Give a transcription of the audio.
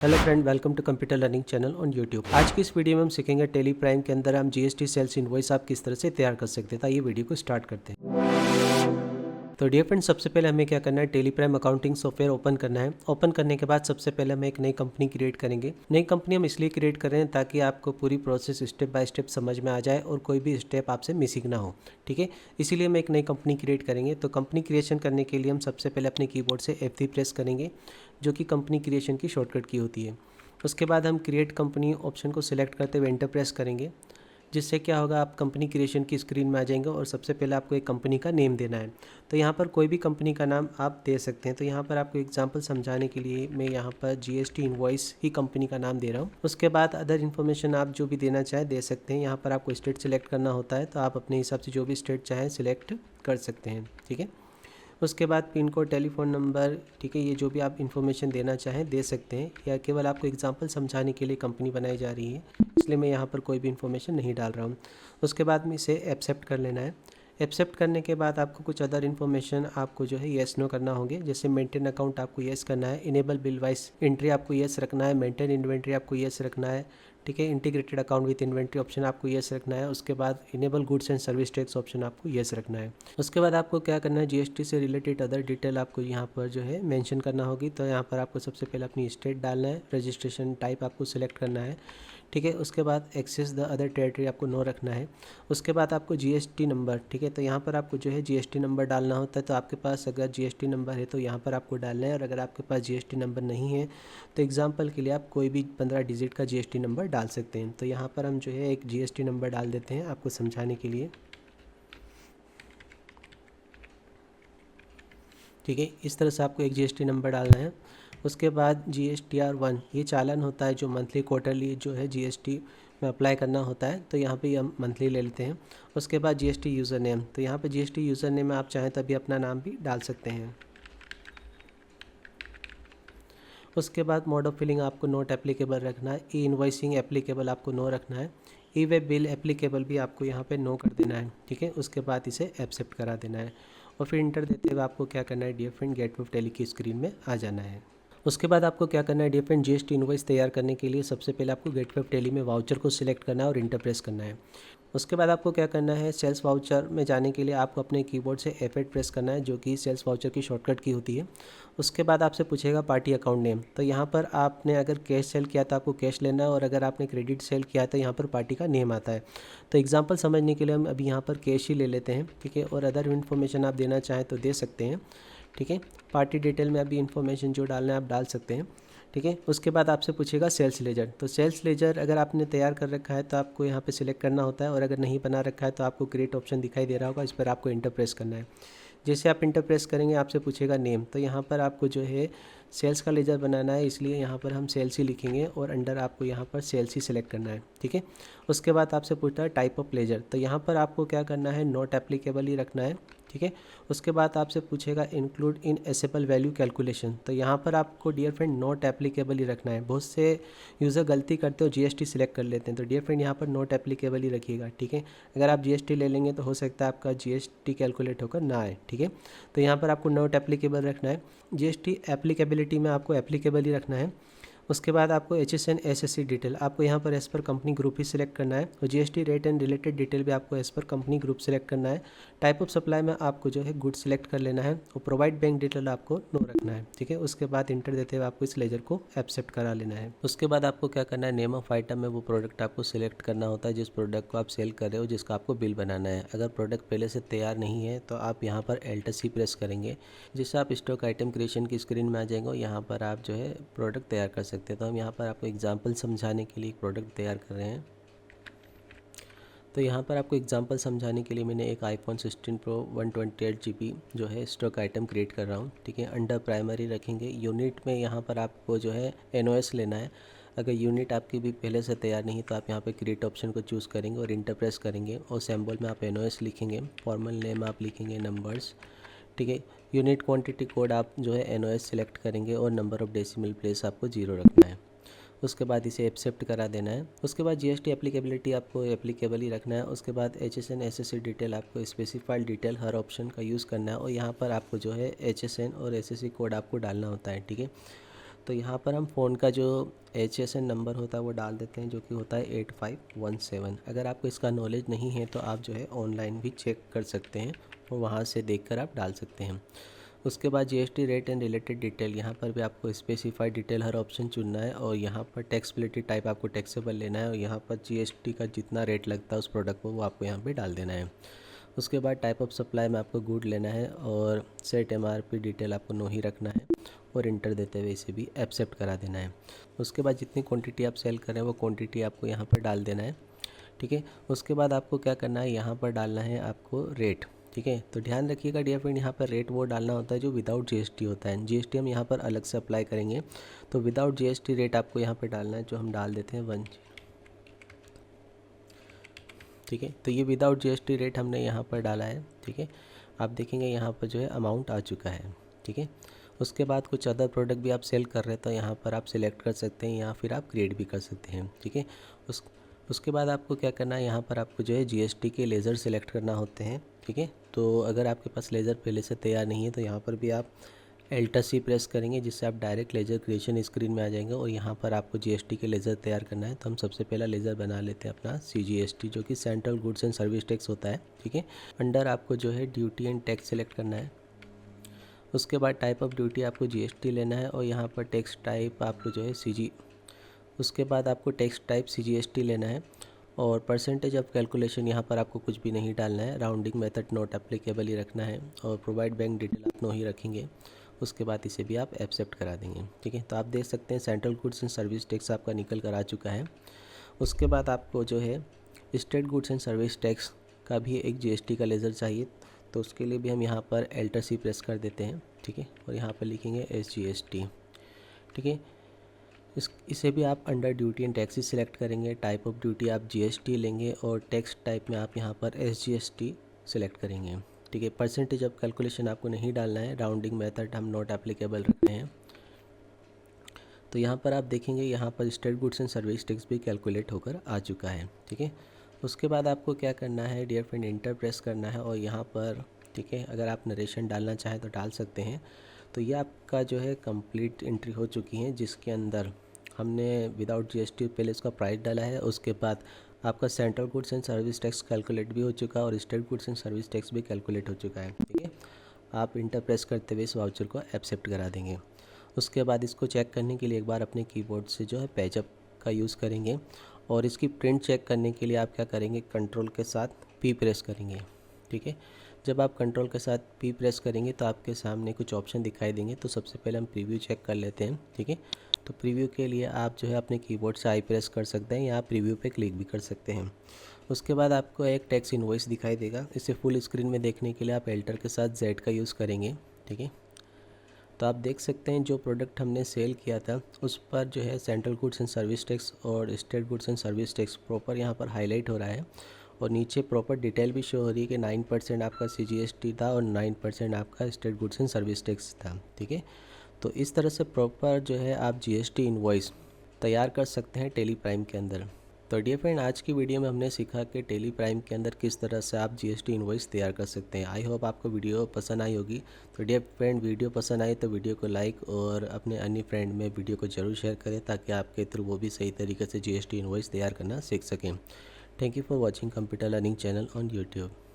Hello friend, welcome to computer learning channel on YouTube. आज की इस वीडियो में हम सीखेंगे टेली प्राइम के अंदर हम जीएसटी सेल्स इनवॉइस आप किस तरह से तैयार कर सकते हैं। ये वीडियो को स्टार्ट करते हैं। तो डियर फ्रेंड, सबसे पहले हमें क्या करना है, Tally Prime accounting software open करना है। ओपन करने के बाद सबसे पहले हम एक नई कंपनी क्रिएट करेंगे। नई कंपनी हम इसलिए क्रिएट कर रहे हैं ताकि आपको पूरी प्रोसेस स्टेप बाय स्टेप समझ में आ जाए और कोई भी स्टेप आपसे मिसिंग ना हो। ठीक है, इसीलिए हम एक नई कंपनी क्रिएट करेंगे। तो कंपनी क्रिएशन करने के लिए हम सबसे पहले अपने कीबोर्ड से F3 प्रेस करेंगे, जो कि कंपनी क्रिएशन की शॉर्टकट की होती है। उसके बाद हम क्रिएट कंपनी ऑप्शन को सिलेक्ट करते हुए एंटर प्रेस करेंगे, जिससे क्या होगा, आप कंपनी क्रिएशन की स्क्रीन में आ जाएंगे और सबसे पहले आपको एक कंपनी का नेम देना है। तो यहाँ पर कोई भी कंपनी का नाम आप दे सकते हैं। तो यहाँ पर आपको एग्जांपल समझाने के लिए मैं यहाँ पर जीएसटी इनवॉइस ही कंपनी का नाम दे रहा हूँ। उसके बाद अदर इन्फॉर्मेशन आप जो भी देना चाहें दे सकते हैं। यहाँ पर आपको स्टेट सेलेक्ट करना होता है, तो आप अपने हिसाब से जो भी स्टेट चाहें सिलेक्ट कर सकते हैं। ठीक है, उसके बाद पिन कोड, टेलीफोन नंबर, ठीक है, ये जो भी आप इन्फॉर्मेशन देना चाहें दे सकते हैं। या केवल आपको एग्जांपल समझाने के लिए कंपनी बनाई जा रही है, इसलिए मैं यहाँ पर कोई भी इन्फॉर्मेशन नहीं डाल रहा हूँ। उसके बाद में इसे एक्सेप्ट कर लेना है। एक्सेप्ट करने के बाद आपको कुछ अदर इन्फॉर्मेशन आपको जो है येस नो करना होंगे। जैसे मेंटेन अकाउंट आपको येस करना है, इनेबल बिल वाइज एंट्री आपको येस रखना है, मेंटेन इन्वेंट्री आपको येस रखना है। ठीक है, integrated account with inventory option आपको येस रखना है। उसके बाद enable goods and service tax option आपको येस रखना है। उसके बाद आपको क्या करना है, जीएसटी से रिलेटेड अदर डिटेल आपको यहाँ पर जो है मेंशन करना होगी। तो यहाँ पर आपको सबसे पहले अपनी स्टेट डालना है, रजिस्ट्रेशन टाइप आपको सिलेक्ट करना है। ठीक है, उसके बाद एक्सेस द अदर टेरिटरी आपको नो रखना है। उसके बाद आपको जीएसटी नंबर, ठीक है, तो यहाँ पर आपको जो है जीएसटी नंबर डालना होता है। तो आपके पास अगर जीएसटी नंबर है तो यहाँ पर आपको डालना है, और अगर आपके पास जीएसटी नंबर नहीं है तो एग्जांपल के लिए आप कोई भी 15 डिजिट का जीएसटी नंबर डाल सकते हैं। तो यहाँ पर हम जो है एक जीएसटी नंबर डाल देते हैं आपको समझाने के लिए। ठीक है, इस तरह से आपको एक जीएसटी नंबर डालना है। उसके बाद GSTR 1 ये चालान होता है जो मंथली क्वार्टरली जो है जीएसटी में अप्लाई करना होता है। तो यहाँ पे हम मंथली ले लेते हैं। उसके बाद जीएसटी यूज़र नेम, तो यहाँ पे जीएसटी यूज़र नेम में आप चाहें तो अभी अपना नाम भी डाल सकते हैं। उसके बाद मोड ऑफ फिलिंग आपको नोट एप्लीकेबल रखना है, ई इन्वॉइसिंग एप्लीकेबल आपको नो रखना है, ई वे बिल एप्लीकेबल भी आपको यहाँ पे नो कर देना है। ठीक है, उसके बाद इसे एक्सेप्ट करा देना है और फिर इंटर देते हुए आपको क्या करना है, dear friend gateway of Tally की स्क्रीन में आ जाना है। उसके बाद आपको क्या करना है, डियर फ्रेंड जीएसटी इनवॉइस तैयार करने के लिए सबसे पहले आपको गेटवे ऑफ टेली में वाउचर को सिलेक्ट करना है और इंटर प्रेस करना है। उसके बाद आपको क्या करना है, सेल्स वाउचर में जाने के लिए आपको अपने कीबोर्ड से F8 प्रेस करना है, जो कि सेल्स वाउचर की शॉर्टकट की होती है। उसके बाद आपसे पूछेगा पार्टी अकाउंट नेम। तो यहाँ पर आपने अगर कैश सेल किया तो आपको कैश लेना है, और अगर आपने क्रेडिट सेल किया तो यहाँ पर पार्टी का नेम आता है। तो एग्जांपल समझने के लिए हम अभी यहाँ पर कैश ही ले लेते हैं। ठीक है, और अदर इन्फॉर्मेशन आप देना चाहें तो दे सकते हैं। ठीक है, पार्टी डिटेल में अभी इन्फॉर्मेशन जो डालना है आप डाल सकते हैं। ठीक है, उसके बाद आपसे पूछेगा सेल्स लेजर। तो सेल्स लेजर अगर आपने तैयार कर रखा है तो आपको यहाँ पे सिलेक्ट करना होता है, और अगर नहीं बना रखा है तो आपको क्रिएट ऑप्शन दिखाई दे रहा होगा, इस पर आपको इंटर प्रेस करना है। जैसे आप इंटर प्रेस करेंगे आपसे पूछेगा नेम। तो यहाँ पर आपको जो है सेल्स का लेजर बनाना है, इसलिए यहाँ पर हम सेल्स ही लिखेंगे और अंडर आपको यहाँ पर सेल्स ही सिलेक्ट करना है। ठीक है, उसके बाद आपसे पूछता है टाइप ऑफ लेजर। तो यहाँ पर आपको क्या करना है, नॉट एप्लीकेबल ही रखना है। ठीक है, उसके बाद आपसे पूछेगा इंक्लूड इन एसेबल वैल्यू कैलकुलेशन। तो यहाँ पर आपको डियर फ्रेंड नॉट एप्लीकेबल ही रखना है। बहुत से यूज़र गलती करते हो जीएसटी सिलेक्ट कर लेते हैं, तो डियर फ्रेंड यहाँ पर नॉट एप्लीकेबल ही रखिएगा। ठीक है, अगर आप जीएसटी ले लेंगे तो हो सकता है आपका जीएसटी कैलकुलेट होकर ना आए। ठीक है, तो यहाँ पर आपको नॉट एप्लीकेबल रखना है। जीएसटी एप्लीकेबिलिटी में आपको एप्लीकेबल ही रखना है। उसके बाद आपको HSN SSC डिटेल आपको यहाँ पर एज़ पर कंपनी ग्रुप ही सिलेक्ट करना है, और GST rate and related detail भी आपको as per company group select करना है। टाइप ऑफ सप्लाई में आपको जो है गुड सिलेक्ट कर लेना है, और प्रोवाइड बैंक डिटेल आपको नो रखना है। ठीक है, उसके बाद इंटर देते हुए आपको इस लेजर को एक्सेप्ट करा लेना है। उसके बाद आपको क्या करना है, नेम ऑफ आइटम में वो प्रोडक्ट आपको सिलेक्ट करना होता है जिस प्रोडक्ट को आप सेल कर रहे हो, जिसका आपको बिल बनाना है। अगर प्रोडक्ट पहले से तैयार नहीं है तो आप यहाँ पर Alt+C प्रेस करेंगे, जिससे आप स्टॉक आइटम क्रिएशन की स्क्रीन में आ जाएंगे और यहाँ पर आप जो है प्रोडक्ट तैयार कर सकते हैं। तो हम यहाँ पर आपको एग्जांपल समझाने के लिए एक प्रोडक्ट तैयार कर रहे हैं। तो यहाँ पर आपको एग्जांपल समझाने के लिए मैंने एक iPhone 16 Pro 128 GB जो है स्टॉक आइटम क्रिएट कर रहा हूँ। ठीक है, अंडर प्राइमरी रखेंगे। यूनिट में यहाँ पर आपको जो है NOS लेना है। अगर यूनिट आपकी भी पहले से तैयार नहीं तो आप यहाँ पे क्रिएट ऑप्शन को चूज़ करेंगे और इंटर प्रेस करेंगे, और सिंबल में आप NOS लिखेंगे। फॉर्मल नेम आप लिखेंगे नंबर्स। ठीक है, यूनिट क्वांटिटी कोड आप जो है NOS सिलेक्ट करेंगे, और नंबर ऑफ़ डेसिमल प्लेस आपको 0 रखना है। उसके बाद इसे एक्सेप्ट करा देना है। उसके बाद जीएसटी एप्लीकेबिलिटी आपको एप्लीकेबल ही रखना है। उसके बाद HSN SSC डिटेल आपको स्पेसिफाइड डिटेल हर ऑप्शन का यूज़ करना है, और यहाँ पर आपको जो है HSN और SSC कोड आपको डालना होता है। ठीक है, तो यहाँ पर हम फ़ोन का जो HSN नंबर होता है वो डाल देते हैं, जो कि होता है 8517। अगर आपको इसका नॉलेज नहीं है तो आप जो है ऑनलाइन भी चेक कर सकते हैं और वहाँ से देखकर आप डाल सकते हैं। उसके बाद GST rate and related detail, यहाँ पर भी आपको स्पेसिफाइड डिटेल हर ऑप्शन चुनना है और यहाँ पर टैक्सबिलिटी टाइप आपको टैक्सेबल लेना है और यहाँ पर GST का जितना रेट लगता है उस प्रोडक्ट को वो आपको यहाँ पे डाल देना है। उसके बाद टाइप ऑफ सप्लाई में आपको गुड लेना है और सेट MRP डिटेल आपको नो ही रखना है और इंटर देते हुए इसे भी एक्सेप्ट करा देना है। उसके बाद जितनी क्वांटिटी आप सेल कर रहे हैं वो क्वांटिटी आपको यहाँ पर डाल देना है, ठीक है। उसके बाद आपको क्या करना है, यहाँ पर डालना है आपको रेट, ठीक है। तो ध्यान रखिएगा डियर फ्रेंड, यहाँ पर रेट वो डालना होता है जो विदाउट GST होता है। GST हम यहाँ पर अलग से अप्लाई करेंगे, तो विदाउट GST रेट आपको यहाँ पर डालना है, जो हम डाल देते हैं 1, ठीक है। तो ये विदाउट GST रेट हमने यहाँ पर डाला है, ठीक है। आप देखेंगे यहाँ पर जो है अमाउंट आ चुका है, ठीक है। उसके बाद कुछ अदर प्रोडक्ट भी आप सेल कर रहे हैं तो यहाँ पर आप सिलेक्ट कर सकते हैं या फिर आप क्रिएट भी कर सकते हैं, ठीक है। उसके बाद आपको क्या करना है, यहाँ पर आपको जो है GST के लेज़र सेलेक्ट करना होते हैं, ठीक है। तो अगर आपके पास लेज़र पहले से तैयार नहीं है तो यहाँ पर भी आप Alt+C प्रेस करेंगे, जिससे आप डायरेक्ट लेज़र क्रिएशन स्क्रीन में आ जाएंगे और यहाँ पर आपको GST के लेज़र तैयार करना है। तो हम सबसे पहला लेज़र बना लेते हैं अपना CGST, जो कि central goods and service tax होता है, ठीक है। अंडर आपको जो है ड्यूटी एंड टैक्स सेलेक्ट करना है। उसके बाद टाइप ऑफ ड्यूटी आपको GST लेना है और यहाँ पर टैक्स टाइप आपको जो है उसके बाद आपको टैक्स टाइप CGST लेना है और परसेंटेज ऑफ कैलकुलेशन यहाँ पर आपको कुछ भी नहीं डालना है। राउंडिंग मेथड नॉट एप्लीकेबल ही रखना है और प्रोवाइड बैंक डिटेल आप नो ही रखेंगे। उसके बाद इसे भी आप एक्सेप्ट करा देंगे, ठीक है। तो आप देख सकते हैं central goods and service tax आपका निकल कर आ चुका है। उसके बाद आपको जो है state goods and service tax का भी एक GST का लेज़र चाहिए, तो उसके लिए भी हम यहाँ पर Alt+C प्रेस कर देते हैं, ठीक है। और यहाँ पर लिखेंगे SGST, ठीक है। इसे भी आप under duty and tax select करेंगे। टाइप ऑफ ड्यूटी आप GST लेंगे और टैक्स टाइप में आप यहाँ पर SGST सिलेक्ट करेंगे, ठीक है। परसेंटेज ऑफ कैलकुलेशन आपको नहीं डालना है, राउंडिंग मेथड हम नॉट एप्लीकेबल रख रहे हैं। तो यहाँ पर आप देखेंगे यहाँ पर state goods and service tax भी कैलकुलेट होकर आ चुका है, ठीक है। उसके बाद आपको क्या करना है डियर फ्रेंड, इंटर प्रेस करना है और यहाँ पर, ठीक है, अगर आप नरेशन डालना चाहें तो डाल सकते हैं। तो ये आपका जो है कंप्लीट एंट्री हो चुकी है, जिसके अंदर हमने विदाउट GST पहले इसका प्राइस डाला है। उसके बाद आपका central goods and service tax calculate भी हो चुका है और state goods and service tax भी कैलकुलेट हो चुका है, ठीक है। आप इंटर प्रेस करते हुए इस वाउचर को एक्सेप्ट करा देंगे। उसके बाद इसको चेक करने के लिए एक बार अपने कीबोर्ड से जो है पेजअप का यूज़ करेंगे और इसकी प्रिंट चेक करने के लिए आप क्या करेंगे, कंट्रोल के साथ P प्रेस करेंगे, ठीक है। जब आप कंट्रोल के साथ P प्रेस करेंगे तो आपके सामने कुछ ऑप्शन दिखाई देंगे। तो सबसे पहले हम प्रीव्यू चेक कर लेते हैं, ठीक है। तो प्रीव्यू के लिए आप जो है अपने कीबोर्ड से I प्रेस कर सकते हैं या आप प्रीव्यू पे क्लिक भी कर सकते हैं। उसके बाद आपको एक टैक्स इनवॉइस दिखाई देगा। इसे फुल स्क्रीन में देखने के लिए आप एल्टर के साथ Z का यूज़ करेंगे, ठीक है। तो आप देख सकते हैं जो प्रोडक्ट हमने सेल किया था उस पर जो है central goods and service tax और state goods and service tax proper यहाँ पर हाईलाइट हो रहा है और नीचे प्रॉपर डिटेल भी शो हो रही है कि 9% आपका CGST था और 9% आपका state goods and service tax था, ठीक है। तो इस तरह से प्रॉपर जो है आप GST इनवॉइस तैयार कर सकते हैं टेली प्राइम के अंदर। तो डियर फ्रेंड, आज की वीडियो में हमने सीखा कि टेली प्राइम के अंदर किस तरह से आप GST इनवॉइस तैयार कर सकते हैं। आई होप आपको वीडियो पसंद आई होगी। तो डियर फ्रेंड, वीडियो पसंद आई तो वीडियो को लाइक और अपने अन्य फ्रेंड में वीडियो को ज़रूर शेयर करें ताकि आपके थ्रू वो भी सही तरीके से GST इनवॉइस तैयार करना सीख सकें। Thank you for watching computer learning channel on YouTube।